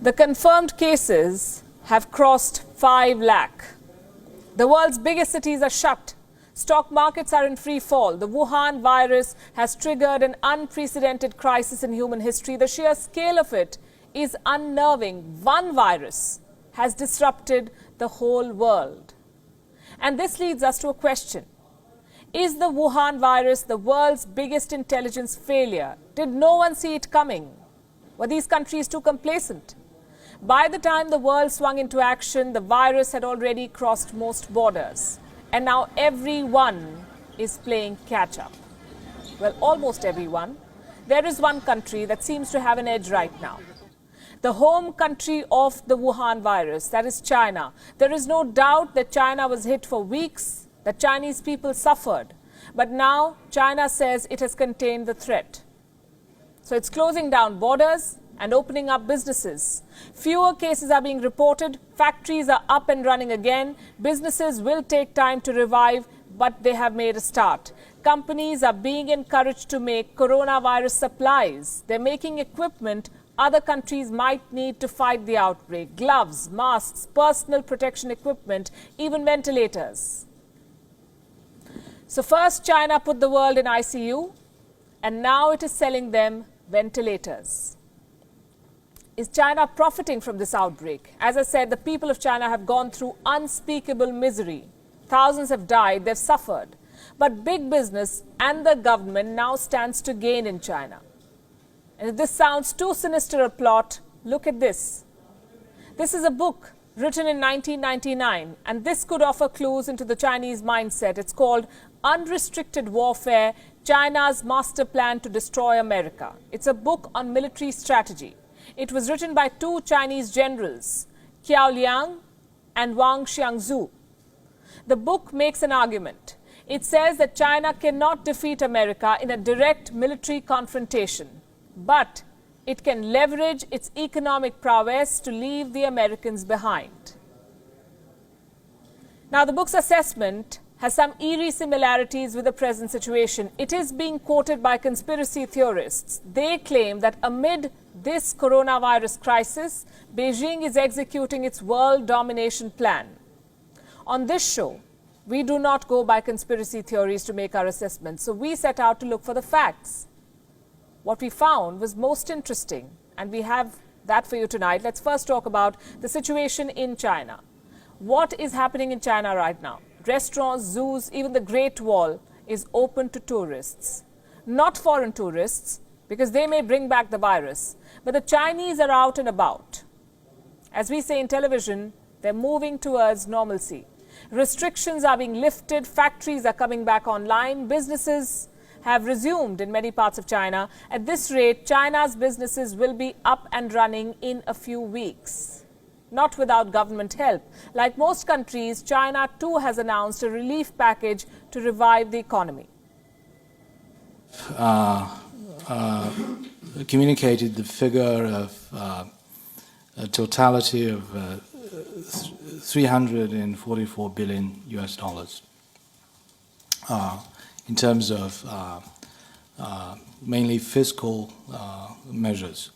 The confirmed cases have crossed 5 lakh. The world's biggest cities are shut. Stock markets are in free fall. The Wuhan virus has triggered an unprecedented crisis in human history. The sheer scale of it is unnerving. One virus has disrupted the whole world. And this leads us to a question. Is the Wuhan virus the world's biggest intelligence failure? Did no one see it coming? Were these countries too complacent? By the time the world swung into action, the virus had already crossed most borders. And now everyone is playing catch-up. Well, almost everyone. There is one country that seems to have an edge right now. The home country of the Wuhan virus, that is China. There is no doubt that China was hit for weeks, that Chinese people suffered. But now China says it has contained the threat. So it's closing down borders and opening up businesses. Fewer cases are being reported. Factories are up and running again. Businesses will take time to revive, but they have made a start. Companies are being encouraged to make coronavirus supplies. They're making equipment other countries might need to fight the outbreak. Gloves, masks, personal protection equipment, even ventilators. So first China put the world in ICU, and now it is selling them ventilators. Is China profiting from this outbreak? As I said, the people of China have gone through unspeakable misery. Thousands have died, they've suffered. But big business and the government now stands to gain in China. And if this sounds too sinister a plot, look at this. This is a book written in 1999, and this could offer clues into the Chinese mindset. It's called Unrestricted Warfare, China's Master Plan to Destroy America. It's a book on military strategy. It was written by two Chinese generals, Qiao Liang and Wang Xiangzu. The book makes an argument. It says that China cannot defeat America in a direct military confrontation, but it can leverage its economic prowess to leave the Americans behind. Now, the book's assessment has some eerie similarities with the present situation. It is being quoted by conspiracy theorists. They claim that amid this coronavirus crisis, Beijing is executing its world domination plan. On this show, we do not go by conspiracy theories to make our assessments, so we set out to look for the facts. What we found was most interesting, and we have that for you tonight. Let's first talk about the situation in China. What is happening in China right now? Restaurants, zoos, even the Great Wall is open to tourists. Not foreign tourists, because they may bring back the virus, but the Chinese are out and about. As we say in television, they're moving towards normalcy. Restrictions are being lifted, factories are coming back online, businesses have resumed in many parts of China. At this rate, China's businesses will be up and running in a few weeks. Not without government help. Like most countries, China too has announced a relief package to revive the economy. Communicated the figure of a totality of 344 billion US dollars in terms of mainly fiscal measures.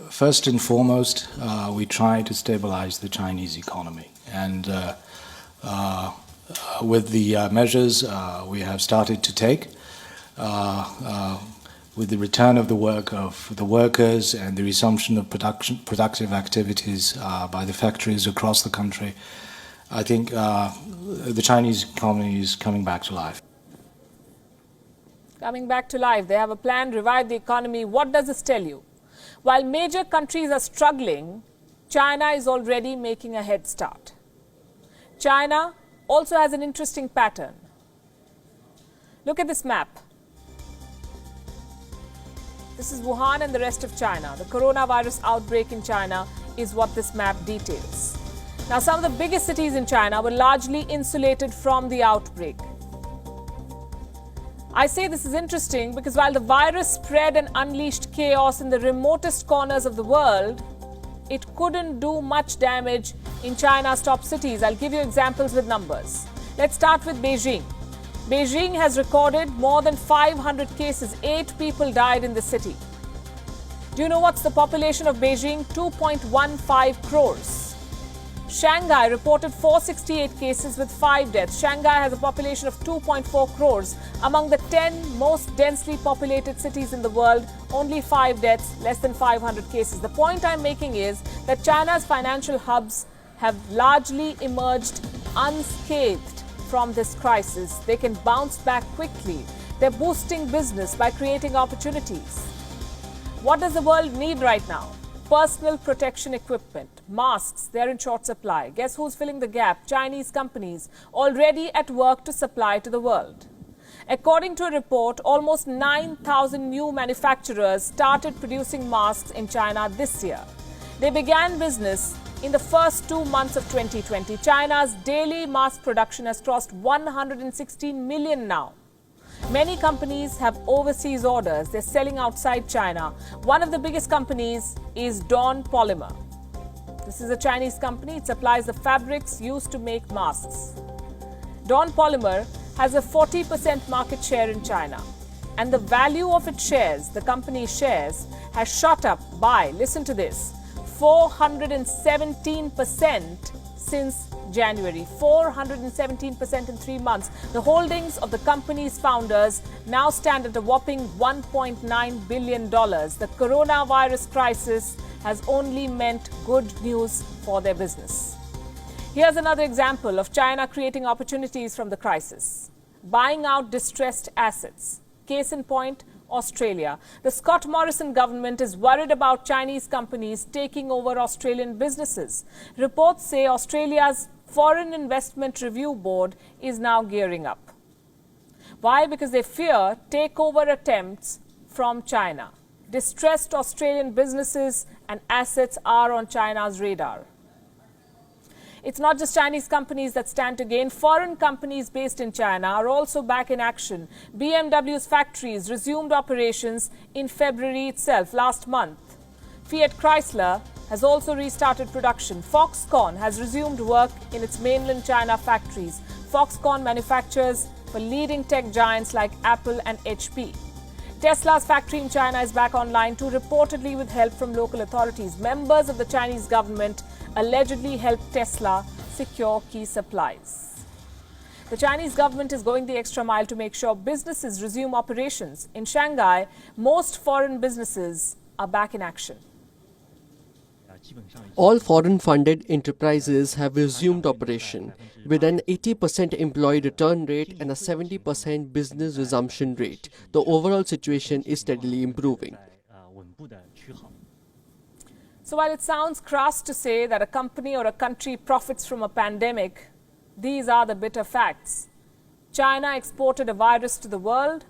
First and foremost, we try to stabilize the Chinese economy, and with the measures we have started to take, with the return of the work of the workers and the resumption of productive activities by the factories across the country, I think the Chinese economy is coming back to life. Coming back to life. They have a plan, revive the economy. What does this tell you? While major countries are struggling, China is already making a head start. China also has an interesting pattern. Look at this map. This is Wuhan and the rest of China. The coronavirus outbreak in China is what this map details. Now, some of the biggest cities in China were largely insulated from the outbreak. I say this is interesting because while the virus spread and unleashed chaos in the remotest corners of the world, it couldn't do much damage in China's top cities. I'll give you examples with numbers. Let's start with Beijing. Beijing has recorded more than 500 cases. 8 people died in the city. Do you know what's the population of Beijing? 2.15 crores. Shanghai reported 468 cases with 5 deaths. Shanghai has a population of 2.4 crores. Among the 10 most densely populated cities in the world, only 5 deaths, less than 500 cases. The point I'm making is that China's financial hubs have largely emerged unscathed from this crisis. They can bounce back quickly. They're boosting business by creating opportunities. What does the world need right now? Personal protection equipment, masks, they're in short supply. Guess who's filling the gap? Chinese companies, already at work to supply to the world. According to a report, almost 9,000 new manufacturers started producing masks in China this year. They began business in the first 2 months of 2020. China's daily mask production has crossed 116 million now. Many companies have overseas orders. They're selling outside China. One of the biggest companies is Dawn Polymer. This is a Chinese company. It supplies the fabrics used to make masks. Dawn Polymer has a 40% market share in China. And the value of its shares, the company's shares, has shot up by, listen to this, 417% since January. 417% in 3 months. The holdings of the company's founders now stand at a whopping $1.9 billion. The coronavirus crisis has only meant good news for their business. Here's another example of China creating opportunities from the crisis. Buying out distressed assets. Case in point, Australia. The Scott Morrison government is worried about Chinese companies taking over Australian businesses. Reports say Australia's Foreign Investment Review Board is now gearing up. Why? Because they fear takeover attempts from China. Distressed Australian businesses and assets are on China's radar. It's not just Chinese companies that stand to gain. Foreign companies based in China are also back in action. BMW's factories resumed operations in February itself, last month. Fiat Chrysler has also restarted production. Foxconn has resumed work in its mainland China factories. Foxconn manufactures for leading tech giants like Apple and HP. Tesla's factory in China is back online too, reportedly with help from local authorities. Members of the Chinese government allegedly helped Tesla secure key supplies. The Chinese government is going the extra mile to make sure businesses resume operations. In Shanghai, most foreign businesses are back in action. All foreign-funded enterprises have resumed operation, with an 80% employee return rate and a 70% business resumption rate. The overall situation is steadily improving. So while it sounds crass to say that a company or a country profits from a pandemic, these are the bitter facts. China exported a virus to the world.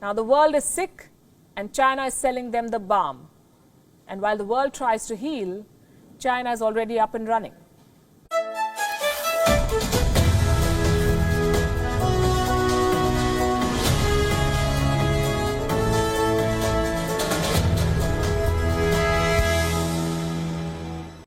Now the world is sick and China is selling them the balm. And while the world tries to heal, China is already up and running.